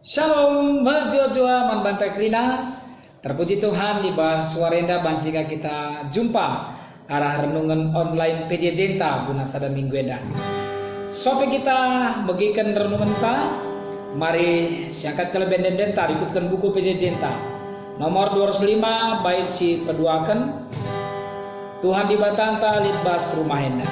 Shalom, majua-jua man bantai krina. Terpuji Tuhan di bawah suarenda bansika kita jumpa arah renungan online PJ Jenta guna sada minggu eda. Sope kita bagikan renungan ta. Mari siangkat keleben denta ikutkan buku PJ Jenta nomor 205 bait si peduakan Tuhan di batanta litbas rumah henda.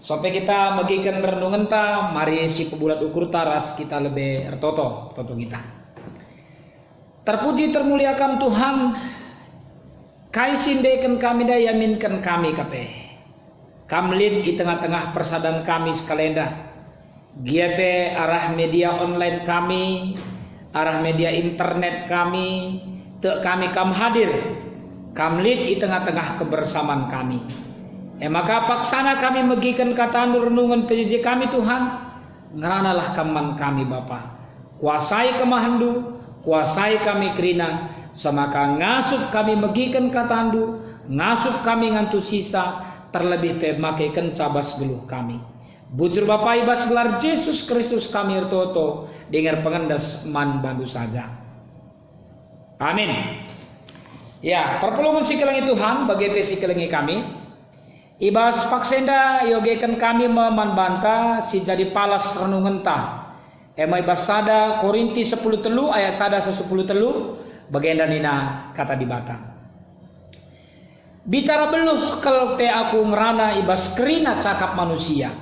Sampai kita bagikan renungan ta, mari si pebulat ukur taras kita lebih ertoto kita. Terpuji termuliakan Tuhan, kaisindekan kami da yaminkan kami kape. Kamlin di tengah-tengah persadan kami sekalenda. Giape arah media online kami, arah media internet kami, kami kam hadir. Kamlin di tengah-tengah kebersamaan kami. Maka paksana kami megikan kata renungan PJJ kami Tuhan, ngeranalah kaman kami Bapa. Kuasai kemahandu, kuasai kami kerina, semaka ngasup kami megikan katandu, ngasup kami ngantu sisa, terlebih pemakaikan cabas geluh kami. Bujur Bapa ibas gelar Yesus Kristus kami ertoto, dengar pengendas man bantu saja. Amin. Ya, perpelungan sikelangi Tuhan, bagi sikelangi kami. Ibas paksenda yogekan kami memanbanta si jadi palas renungan ta. Ibas sada Korinti 10 telu ayat sada 10 telu bagenda nina kata di batang. Bicara beluh kelpe aku ngerana ibas kerina cakap manusia.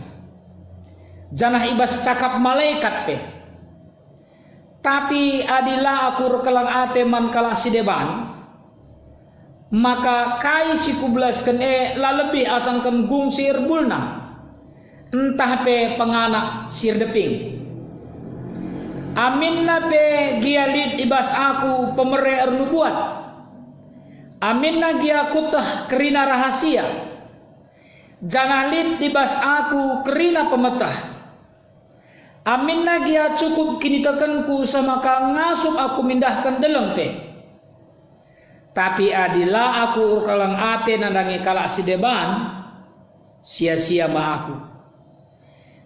Janah ibas cakap malaikat pe. Tapi adilah aku rekelang ate man kalah si deban. Maka kai si kublaskan la lebih asangkan gung sir bulna entah pe penganak sir deping amin na pe gialit ibas aku pemere ernubuat amin na gia kutah kerina rahasia janalit ibas aku kerina pemetah amin na gia cukup kini tekanku sama ka ngasup aku mindahkan deleng pe. Tapi adilah aku urkalang ate nandangi kalak si deban sia-sia ma aku.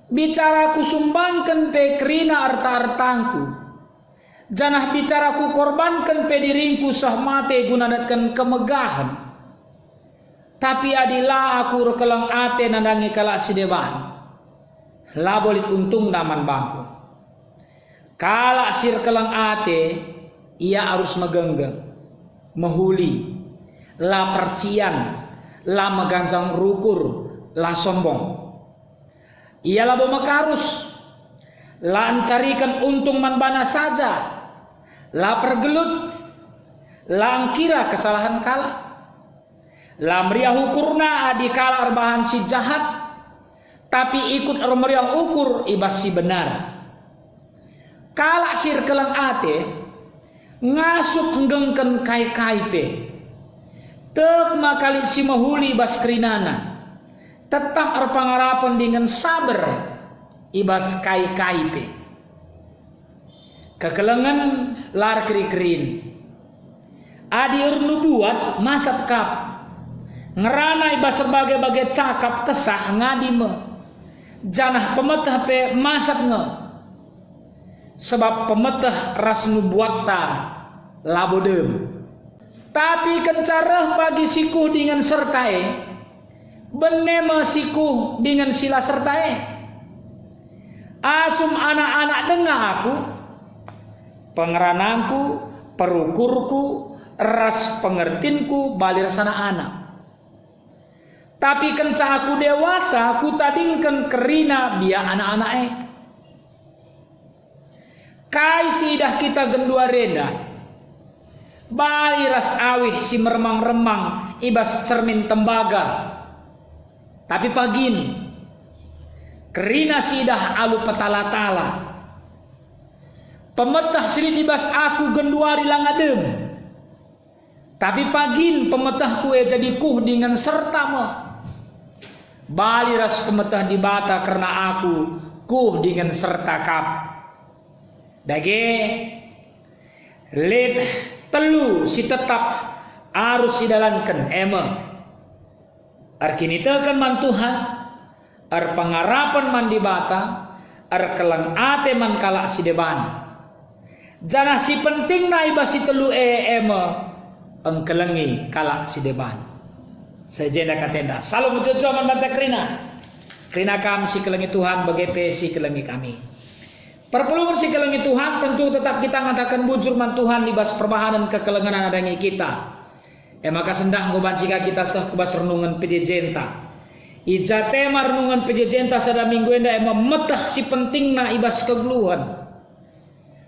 Bicaraku sumbangkan pe kerina arta-artangku. Janah bicaraku korbankan pe diringku sah mate gunadatkan kemegahan. Tapi adilah aku urkalang ate nandangi kalak si deban. Labolit untung naman bangku. Kalak sir kelang ate ia harus megenggeng. Mahuli, la percian, la meganjang rukur, la sombong. Ialah bomakarus, la mencarikan untung manbana saja, la pergelut, la angkira kesalahan kala, la meriah ukurna adi kala arbahan si jahat, tapi ikut meriah ukur ibas si benar. Kala sir kelang ate, ngasup enggengken kai-kai pe tek makali si mahuli ibas kerinana tetap erpangarapan dengan sabar ibas kai-kai pe kekelengan lar keri-kerin adi ernubuat masap kap ngerana ibas berbagai-bagai cakap kesah ngadime janah pemetah pe masap nge sebab pemetah ras nubuatta labodem. Tapi kencarah bagi siku dengan sertae benema siku dengan sila sertae Asum anak-anak dengar aku, pengerananku, perukurku, ras pengertinku, balir sana anak. Tapi kenca aku dewasa, aku tadingkan kerina biar anak-anak kai sidah kita gendua reda, bali ras awih si meremang-remang ibas cermin tembaga. Tapi pagin kerina sidah alu petala-tala, pemetah silit ibas aku genduari langadem. Tapi pagin pemetahku jadi kuh dengan serta mah, bali ras pemetah di bata karena aku kuh dengan serta kap. Dage led telu si tetap harus sidalankan arkini tekan man Tuhan, ar pangarapan man di bata, ar kelang ate man kalak si deban. Janah si penting na iba si telu ang kelengi kalak si deban. Sejenda katenda salam mujojo man banta krina kami si kelengi Tuhan bagai si kelengi kami. Perpelungan si kelengi Tuhan tentu tetap kita ngatakan bujur man Tuhan libas perbahanan kekelengan adanya kita. Maka sendah ngobancika kita sah kubas renungan pejejenta. Ija tema renungan pejejenta sada minggu enda metah si penting na ibas kegluhan.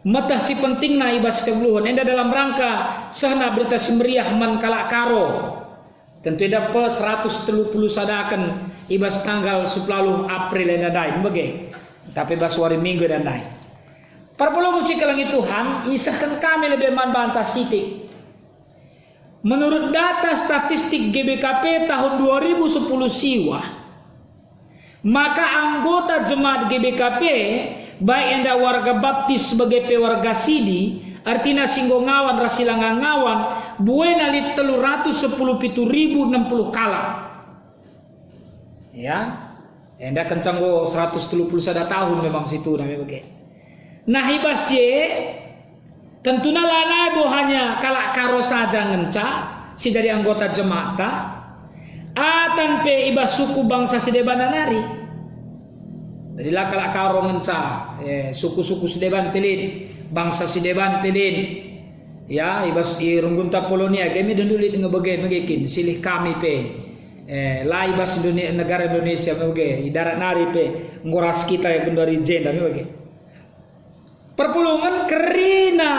Metah si penting na ibas kegluhan. Enda dalam rangka sahna berita simriah man kalak karo. Tentu enda pe 130 sadakan ibas tanggal 10 April enda dai bege. Tapi baswari minggu dan naik. Perpelungan si kelengi Tuhan, isahkan kami lebih membantah sitik. Menurut data statistik GBKP tahun 2010 siwa, maka anggota jemaat GBKP, baik yang warga baptis sebagai warga sidi, artinya singgongawan, rasilangangawan, buena lit 310.060 kala. Ya. Enda kencanggo 130 sada tahun memang situ namanya begitu. Nah ibasye tentunya lana hanya kalak karo saja ngenca si dari anggota jemaat tanpe ibas suku bangsa Sedeban nari. Jadi lah kalak karo ngenca suku-suku Sedeban pelin, bangsa Sedeban pelin. Ya ibas irunggunta Polonia kami dendulit ngebege megekin silih kami pe. Laibas negara Indonesia mege idarat nari pe ngoras kita yang kendari jenda mege perpulungan kerina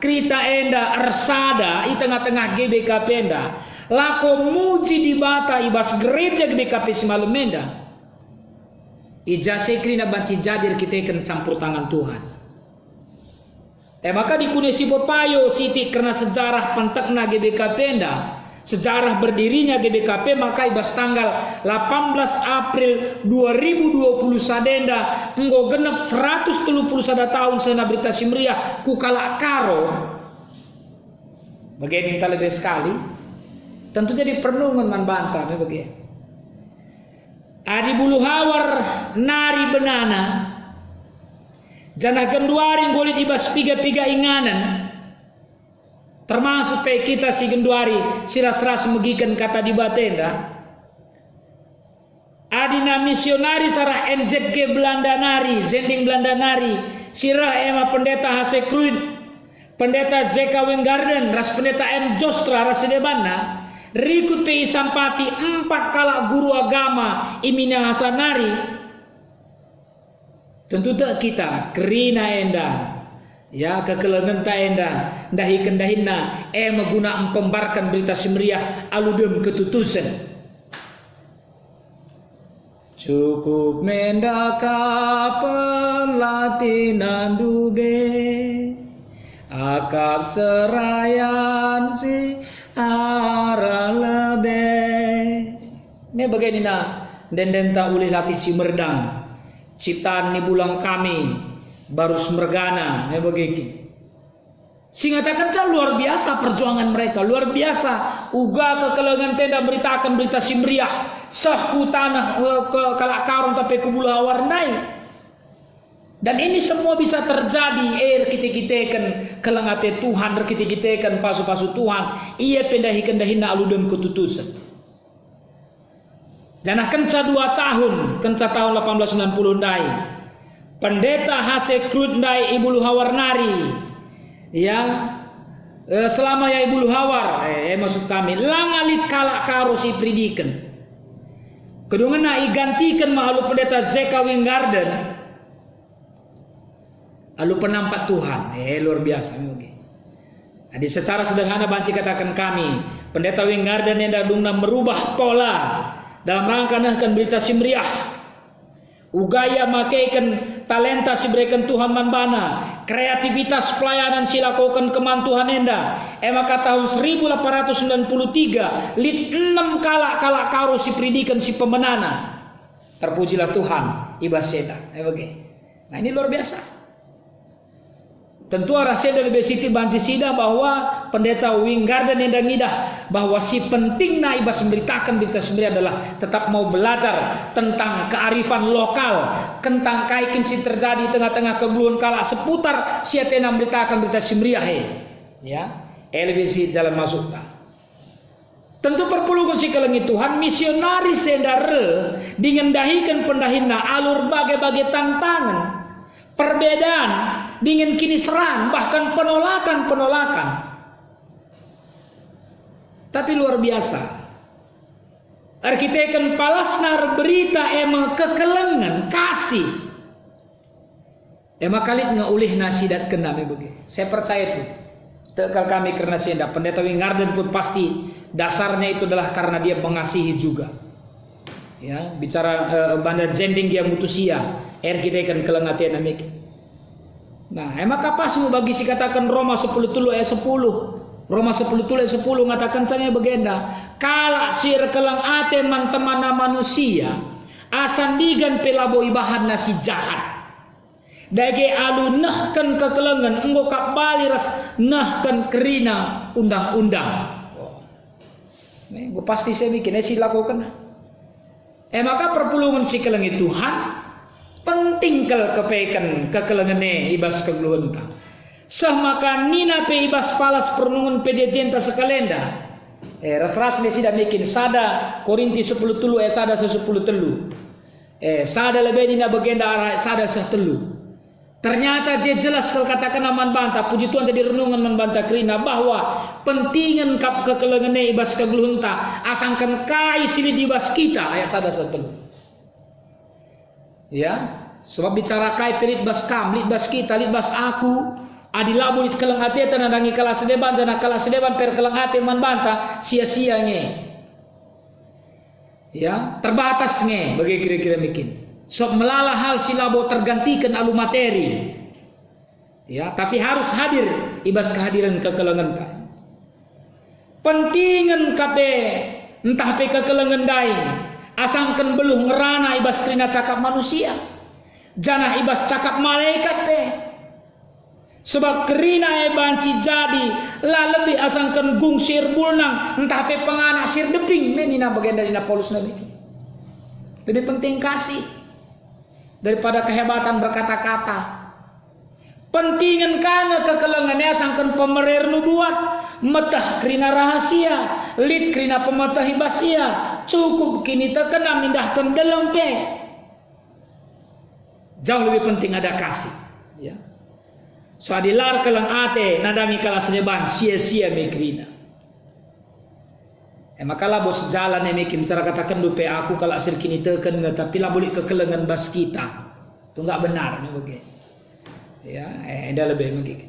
krita enda arsada i tengah-tengah GBKP enda lako muji di bata ibas gereja GBKP simalum enda ijase krina banci jadir kita ikan campur tangan Tuhan. Maka di kunesi bopayo siti karena sejarah pentekna GBKP enda sejarah berdirinya GBKP maka ibas tanggal 18 April 2020 sadenda enggo genep 130 sada tahun sana berita simriah ku kalak karo bagian kita lebih sekali tentu jadi pernungan man bantah bagian adi bulu hawar nari benana jana genduari golit ibas piga-piga inganan termasuk pe kita si genduari siras-ras megikan kata di batenda adina misionari sarah NJG Belanda nari zending Belanda nari sirah ema pendeta Hase Kruin pendeta JK Wenggarden ras pendeta M Jostra ras Sedebanna rikut pe sampati 4 kala guru agama imina hasanari tentu tak kita kerina enda ya kekelengan ta enda dahi kendahina maguna pembarkan berita simriah aludem ketutusan cukup mendaka pelatinan dube akap serayan si arah lebe me begini na den ta ulih latih si merdang ciptaan ni bulang kami baru semergana me begini singatakan luar biasa perjuangan mereka luar biasa uga kekelengan tenda beritakan berita simriah sahku tanah ke kalak karun tapi kubula warnai dan ini semua bisa terjadi kita-kitakan kelengate Tuhan kita-kitakan pasu-pasu Tuhan ia pendahi-kendahina aludem ketutusan janah kenca 2 tahun kenca tahun 1890 dai Pendeta Hase Krudndai Ibu Luhawarnari yang selama ya Ibu Luhawar maksud kami langalit kalak karosi pridikan kedungena igantikan mahalu pendeta Zeka Winggarden alu penampak Tuhan luar biasa. Jadi secara sederhana banci katakan kami pendeta Winggarden yang dadungna merubah pola dalam rangka nahkan berita simriah ugaya makaikan talenta si berikan Tuhan manbana kreativitas pelayanan silakukan keman Tuhan enda maka tahun 1893 lit 6 kalak karo si pridikan si pemenana terpujilah Tuhan ibaseda nah ini luar biasa. Tentu arah saya lebih siti banci sida bahwa pendeta Winggarden yang ngidah bahwa si penting na ibas memberitakan berita sendiri adalah tetap mau belajar tentang kearifan lokal tentang kaikin si terjadi tengah-tengah kebuluan kala seputar siatena memberitakan berita simriah ya elevasi jalan masuk tentu perpuluhan si kelengi Tuhan misionaris sendare dingendahikan pendahina alur bagai-bagai tantangan perbedaan dingin kini serang bahkan penolakan tapi luar biasa arkiteken palasnar berita kekelengan kasih kalit ngaulih nasidat kenami saya percaya itu tekal kami karena senda pendeta Winggarden pun pasti dasarnya itu adalah karena dia mengasihi juga ya bicara bandar zending dia mutusia arkiteken kelengatian namik. Nah, maka pas mau bagi si katakan Roma 10 tulu ayat 10. Roma 10 tulu ayat 10 ngatakan saya begenda, kala sir kelang ate man-temana manusia, asandigan pelabo ibahan nasi jahat. Dage alu nahkan kekelengan enggo kak bali ras nahkan kerina undang-undang. Gue pasti saya bikin si lakukan. Maka perpulungan si kelengi Tuhan penting kepaikan kekelengene ibas kegluhenta sahmaka nina pe ibas palas pernungun pejejenta sekalenda ras-ras ne sida bikin sada Korinti 10 telu sada 10 telu sada lebih dina bagenda arah sada 10 ternyata je jelas kalau katakan man banta puji Tuhan tadi renungan man banta krina bahwa pentingan kap kekelengene ibas kegluhenta asangkan kai silid ibas kita ayat sada 10 ya sebab bicara kai pelit bas kam lit bas kita lit bas aku adilabu lit kelang ate tanandangi kala sedeban jana kala sedeban per kelang ate man banta sia-sia nge ya terbatas nge bagi kira-kira bikin sob melala hal silabo tergantikan alu materi ya tapi harus hadir ibas kehadiran kekelengan ka pentingan kape entah pe kekelengan daing asangkan belum ngerana ibas kerina cakap manusia jana ibas cakap malaikat pe sebab kerina banci jadi lah lebih asangkan gung sir bulnang entah pe penganak sir deping menina bagian dari Paulus nabi lebih penting kasih daripada kehebatan berkata-kata pentingan kana kekelengannya asangkan pemerir nubuat metah kerina rahasia lid kerina pemetah hibasia cukup kini terkena mindahkan dalam pe jauh lebih penting ada kasih ya so adilar kelang ate nadangi kala sedeban sia-sia mikrina maka lah bos jalan mikim cara katakan dupe aku kalau asir kini teken tapi lah boleh kekelengan bas kita itu enggak benar nih begitu ya ada lebih begitu.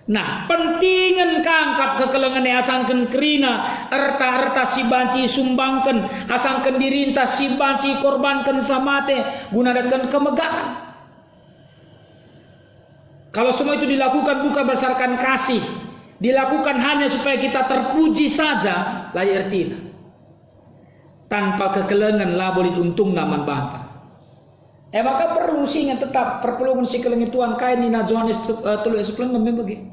Nah, pentingan kangkap kekelengan asangkan kerina erta-erta si banci sumbangkan asangkan dirintas si banci korbankan samate gunakan kemegahan. Kalau semua itu dilakukan bukan berdasarkan kasih, dilakukan hanya supaya kita terpuji saja, lah artinya tanpa kekelengan lah boleh untung naman bantah. Maka perlu sih ingat tetap perpelungan si kelengi Tuhan kain ni na Johannes telu sepuluh bagi.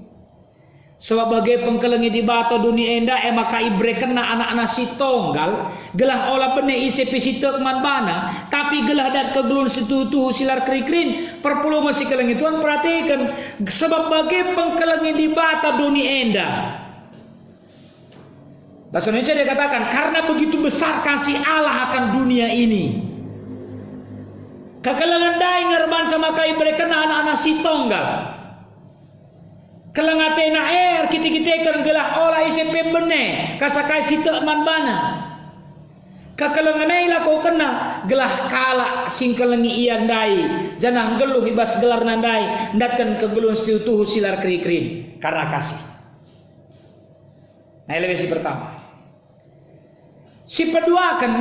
Sebab bagai pengkelengi di bata dunia enda maka ibre kena anak-anak si tonggal gelah olah bene isi pisitek man bana tapi gelah dat kegelun situ silar krikrin perpelungan si kelengi Tuhan perhatikan sebab bagai pengkelengi di bata dunia enda. Bahasa Indonesia dia katakan karena begitu besar kasih Allah akan dunia ini. Kakalangan dai ngarban sama kai mereka anak-anak si tonggal. Kelangate na kita kan gelah olah ICP bene kasakai si man bana. Kakalangan ai la kau kena gelah kala singkalengi ian dai janang geluh ibas gelar nandai ndatkan kegelun tuhu silar kri-krin karena kasih. Nah, lebih si pertama. Si kedua kan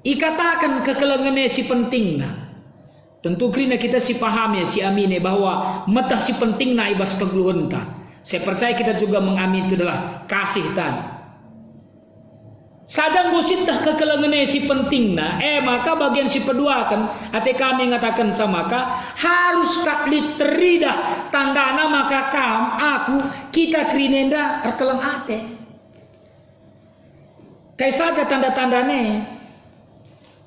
ikatakan kekelengane si pentingna. Tentu krina kita si pahami si amine bahwa metah si pentingna ibas kegeluhenta. Saya percaya kita juga mengamin itu adalah kasih tadi. Sadang gositah kekelengane si pentingna, maka bagian si kedua kan, ate kami ngatakan sama ka harus kaplit teridah tandana maka aku kita krinenda erkeleng ate. Kayak saja tanda-tandane,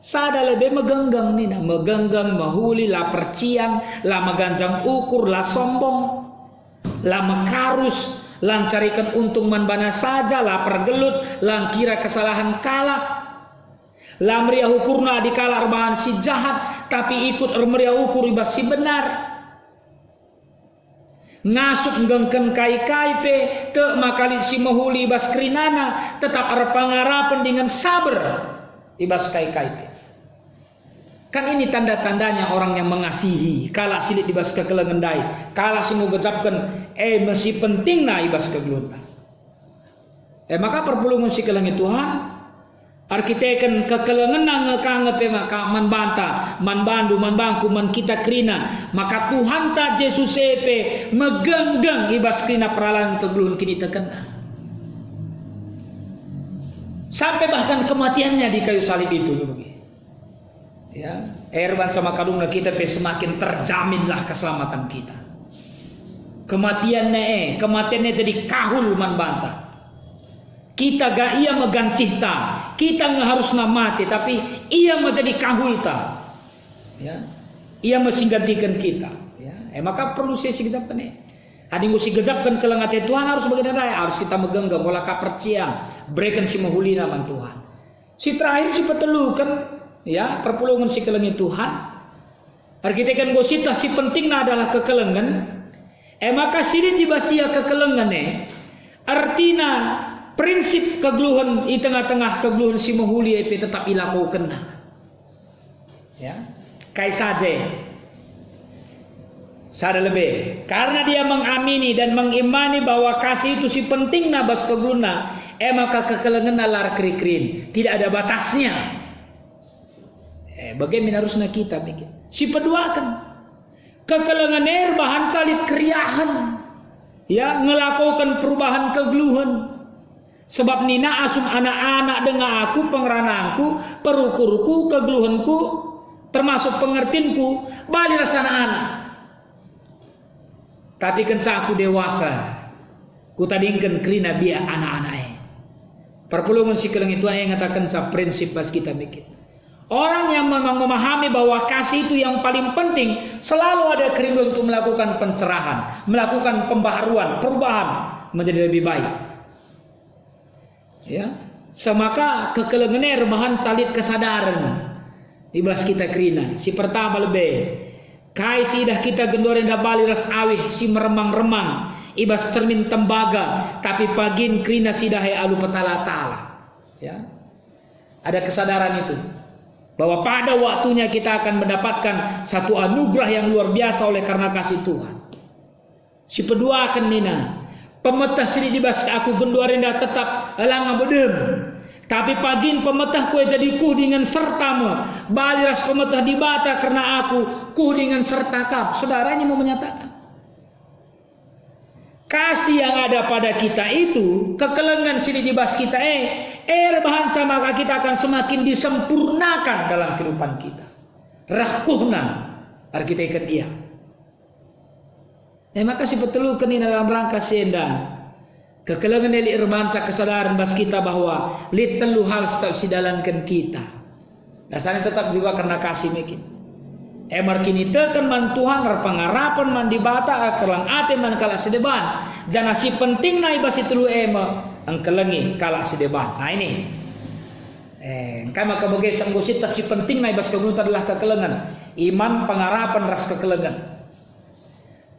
sada lebih megenggang nina, megenggang mahuli la percian, la meganjang ukur, la sombong, la mekarus, lancarikan untung manbana saja, la pergelut, lang kira kesalahan kala, la meriah ukurna dikala arbahan si jahat, tapi ikut meriah ukur ibas si benar. Ngasuk ngengken kai-kai pe te makalit si mahuli ibas krinana tetap ada pangarapan dengan sabar ibas kai-kai pe. Kan ini tanda-tandanya orang yang mengasihi kala silit ibas kekelengendai kala si mau gejapkan masih penting na ibas kegelutan. Maka perpulungan si kelengi Tuhan arkiteken kekelengenang ngekang pe maka manbanta manbandu manbangku man kita krina maka Tuhan ta Yesus epe megenggeng ibas krina peralan kegeluhan kini terkena sampai bahkan kematiannya di kayu salib itu ya erban sama kadungna kita pe semakin terjaminlah keselamatan kita kematiannya jadi kahul manbanta. Kita gak ia megang cipta, kita nggak harus mati, tapi ia menjadi kahulta, ya, ia menggantikan kita, ya. Maka perlu saya sigejapkan Ada yang sigejapkan kelengate Tuhan harus bagaimana? Harus kita megenggam, bola kapercian, berikan si mahulina man Tuhan. Si terakhir si petelukan, ya, perpulungan si kelengi Tuhan. Arkitekan gosita si pentingnya adalah kekelengan. Maka sirin dibasia kekelengan artinya prinsip kegeluhan di tengah-tengah kegeluhan si mahuli itu tetap ilakukan. Ya, kayak saja. Sada lebih karena dia mengamini dan mengimani bahwa kasih itu si penting nabas kegeluna, maka kekelengan lar kri-krin, tidak ada batasnya. Bagaimana harusnya kita mikir? Si peduakan kekelengan bahan salit kriahan, ya, ngelakukan perubahan kegeluhan. Sebab nina asum anak-anak dengan aku, pengerananku, perukurku, kegeluhanku, termasuk pengertinku, balik rasa anak-anak. Tapi kencang aku dewasa, ku tadingkan krina biar anak-anaknya. Perpulungan si keleng itu yang ngatakan prinsip pas kita mikir. Orang yang memang memahami bahwa kasih itu yang paling penting, selalu ada kerinduan untuk melakukan pencerahan, melakukan pembaharuan, perubahan menjadi lebih baik. Ya, semaka kekelengan rebahan calit kesadaran ibas kita krina. Si pertama lebih kai si dah kita gendoren dah bali ras awih si meremang-remang ibas cermin tembaga tapi pagin krina si dah alu petala-tala. Ya, ada kesadaran itu bahwa pada waktunya kita akan mendapatkan satu anugerah yang luar biasa oleh karena kasih Tuhan. Si kedua akan nina pemetah sini dibas aku genduarenda tetap langa bedem. Tapi pagin pemetah kue jadi ku dengan sertamu. Baliras pemetah dibata karena aku ku dengan serta kap. Saudara ini mau menyatakan kasih yang ada pada kita itu kekelengan sini dibas kita bahan sama kita akan semakin disempurnakan dalam kehidupan kita. Rakuhna arkitektur ia. Maka si betul kini dalam rangka senda kekelengan dari irmanca kesadaran bas kita bahwa lit telu hal setiap sidalankan kita. Dasarnya tetap juga karena kasih mekin. Emar kini tekan man Tuhan pangarapan man dibata kelang ate man kala sedeban. Jangan si penting naik bas itu angkelengi kala sedeban. Nah ini. Kama kabagai sanggusit si penting naik bas kegelutan adalah kekelengan. Iman pengarapan ras kekelengan.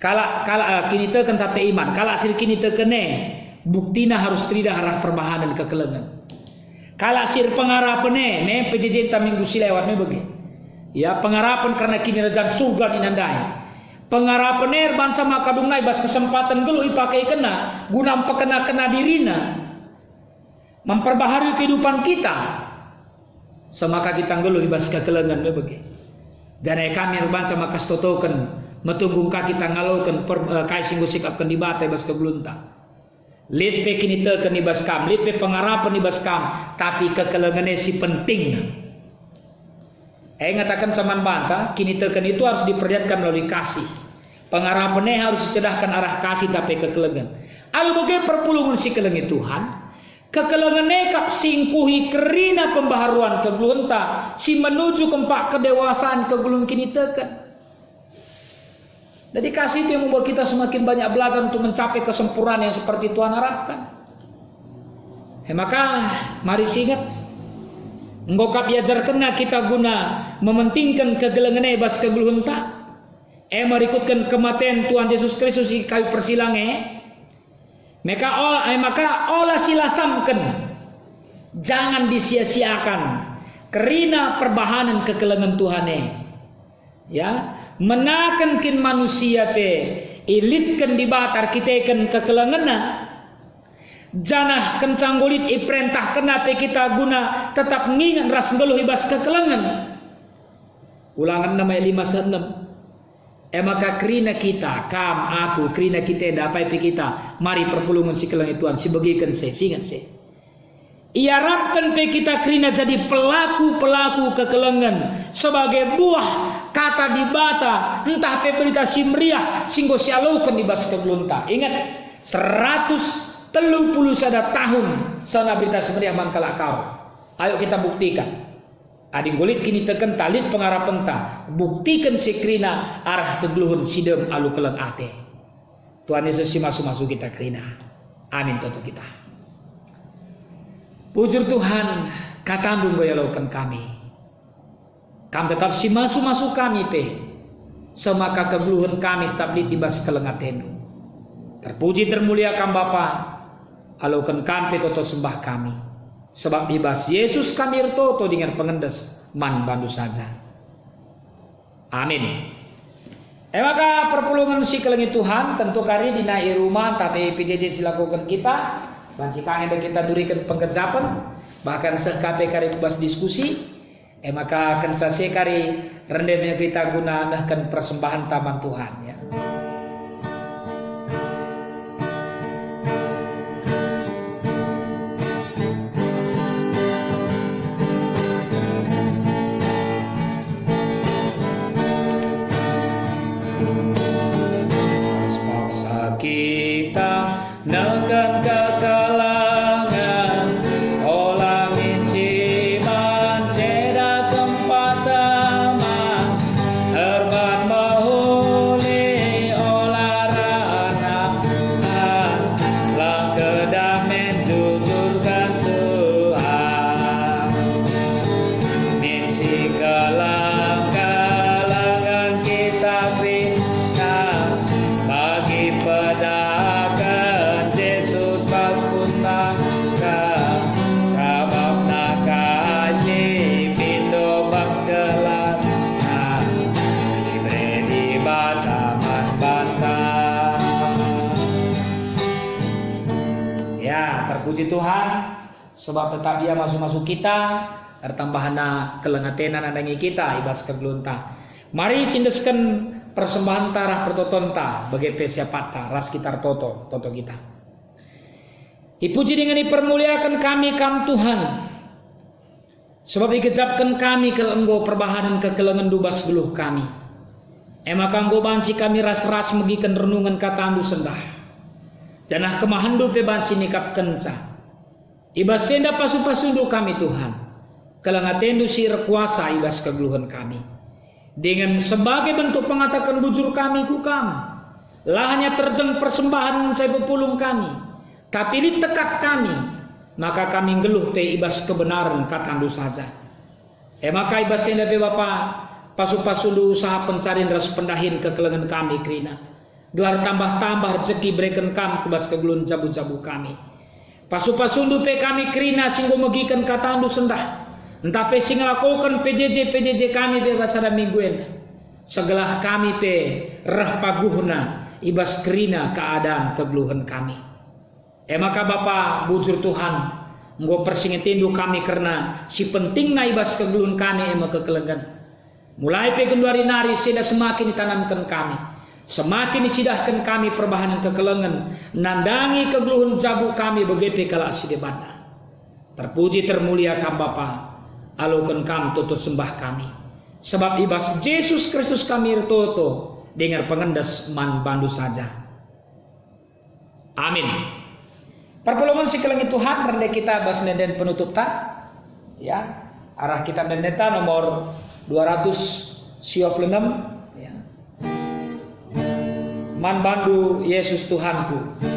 Kala kini teken tate iman, kala sir kini tekene buktina harus tidak arah perbahanan kekelengan. Kala sir pengarapane ne pejejenta minggu silewat ne bagi. Ya pengarapan karena kini rajaan surga inandai. Pengarapan er bansa makadung nai bas kesempatan gelu ipakai kena guna kena dirina memperbaharui kehidupan kita. Semaka kita gelu ibas kekelengan me bagi. Dan kami bansa makas totoken metunggung kita ngalaukan kai singgo sikapkan di batai bas kegelunta. Lit pe kini teken ibas kam, lit pe pengarapan ibas kam, tapi kekelengane si penting. Ngatakan saman banta, kini teken itu harus diperlihatkan melalui kasih. Pengarapannya harus dicedahkan arah kasih tapi kekelengan. Alu bagai perpulungan si kelengi Tuhan, kekelengan kap singkuhi kerina pembaharuan kegelunta, si menuju kempak kedewasaan kegelun kini teken. Jadi kasih itu yang membuat kita semakin banyak belajar untuk mencapai kesempurnaan yang seperti Tuhan harapkan. Maka mari ingat, enggak biajar kena kita guna mementingkan kegelengan bas kegeluhan tak. Merikutkan kematian Tuhan Yesus Kristus di kayu persilange. Maka olah silasamkan, jangan disia-siakan kerina perbahanan kegelengan Tuhan ya. Menakan kin manusia pe ilitkan di batar kiteken kekelengena janah kencang gulit iperintah kenapa kita guna tetap ngingat ras ngeluh ibas kekelengan. Ulangan nama 5:6. Maka kerina kita kam aku kerina kita dapai pe kita mari perpulungan si kelengan Tuhan si bagikan saya singat saya. Ia harapkan pe kita kerina jadi pelaku kekelengan sebagai buah kata di bata entah pe berita si meriah singgo si alaukan di bas kegelunta. Ingat 130 tahun sana berita si meriah mangkala kau. Ayo kita buktikan. Ading gulit kini teken talit pengarapan ta buktikan si kerina arah tegluhun sidem alu keleng ate. Tuhan Yesus si masuk kita kerina. Amin toto kita. Pujur Tuhan, katandung goyalaukan kami. Kami tetap si masuk kami pe. Semaka kegeluhan kami tetap ditibas kelengatenu. Terpuji termuliakan Bapa. Alaukan kami toto sembah kami. Sebab bibas Yesus kami ertoto dengan pengendes man bandu saja. Amin. Maka perpulungan si kelengi Tuhan tentu kari dinai rumah tapi PJJ silakukan kita. Banci kangen kita durikan pengejapan bahkan sekape kari kubas diskusi maka akan saya kari rendemnya kita gunakan persembahan taman Tuhan ya. Paksa kita nekan kekalangan olah inciman ceda tempat teman herban mahuli olah ranah lang kedamen jujurkan Tuhan misi kalangan kita bina bagi pedagang Yesus bagustaka sabab nakasih pindo bakselat libre di bataman bantah. Ya, terpuji Tuhan sebab tetap Ia masuk kita tertambahana kelengatenan andangi kita ibas kegelunta. Mari sindeskan persembahan tarah pertotonta bagi pesiapata ras kitar toto kita. Dipuji dengan dipermuliakan kami kam Tuhan. Sebab dikejapkan kami ke enggo perbahanan kekelengan dubas geluh kami. Maka enggo banci kami ras-ras megikan renungan kata andu sendah. Janah kemahandu pe banci nikap kenca. Ibas senda pasu-pasundu kami Tuhan. Kelengatendu sir kuasa ibas kegeluhan kami. Dengan sebagai bentuk pengatakan bujur kami ku kamu. Lah hanya terjeng persembahan saya pepulung kami. Tapi ditekat kami. Maka kami geluh te ibas kebenaran katandu saja. Maka ibas senda pe Bapa pasu-pasundu usaha pencarian ras pendahin kekelengan kami kerina. Gelar tambah-tambah rezeki berikan kam kebas kegelun jabu-jabu kami. Pasu-pasundu pe kami kerina singgo megikan katandu sendah. Entah pe sing lakukan PJJ kami pe basada mingguen. Segelah kami pe reh paguhna ibas kerina keadaan kegeluhan kami. Maka Bapa bujur Tuhan nggo persingetindu kami karena si pentingna ibas kegeluhan kami ema kekelengan. Mulai pe gendari nari seda semakin ditanamkan kami. Semakin dicidahkan kami perbahanan kekelengan. Nandangi kegeluhan jabu kami begepe kala asidebana. Terpuji termulia kam Bapa. Alukan kam tutup sembah kami. Sebab ibas Yesus Kristus kami toto. Dengar pengendas man bandu saja. Amin. Perpulungan sekelengit Tuhan rendah kita bas nenden penutup tak. Ya. Arah kita mendeta nomor 296 ya. Man bandu Yesus Tuhanku.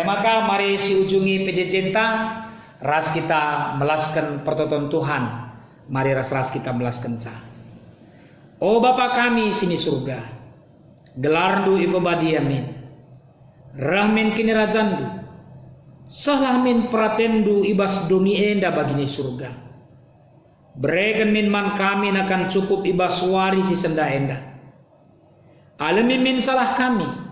Maka mari si ujungi PJJ ras kita melaskan pertonton Tuhan. Mari ras kita melaskan ca. Oh Bapa kami sini surga. Gelardu ibabadi amin. Rahmin kini razandu. Salahmin pratendu ibas dunia enda bagini surga. Bereken min man kami akan cukup ibas wari si senda enda. Alamin min salah kami.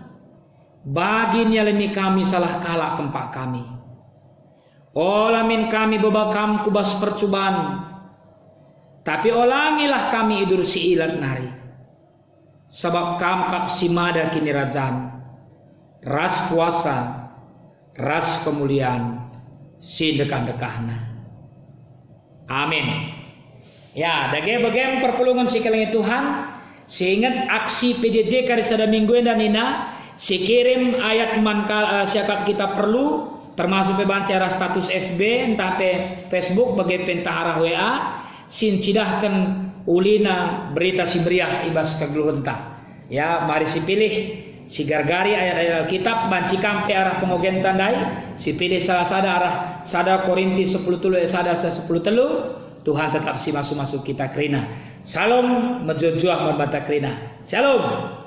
Bagi nyalemi kami salah kalak kempak kami. Olamin kami bebakam kubas percubaan. Tapi olangilah kami idur si ilat nari. Sebab kam kap simada kini rajan. Ras kuasa. Ras kemuliaan. Si dekah-dekahna. Amin. Ya, dage-bagem perpulungan si kelengi Tuhan. Seingat aksi PJJ karisada minggu dan ina. Si kirim ayat siakap kita perlu termasuk pebancara status FB entah pe Facebook bagi pentahara WA sin cidahkan ulina berita si beriah ibas kegeluhenta ya mari si pilih si gargari ayat-ayat Alkitab banci kampe arah pengogen tandai si pilih salah sada arah sada Korinti 10 telu sada 10 telu Tuhan tetap si masuk-masuk kita kerina. Salam mejojuah membata kerina. Shalom.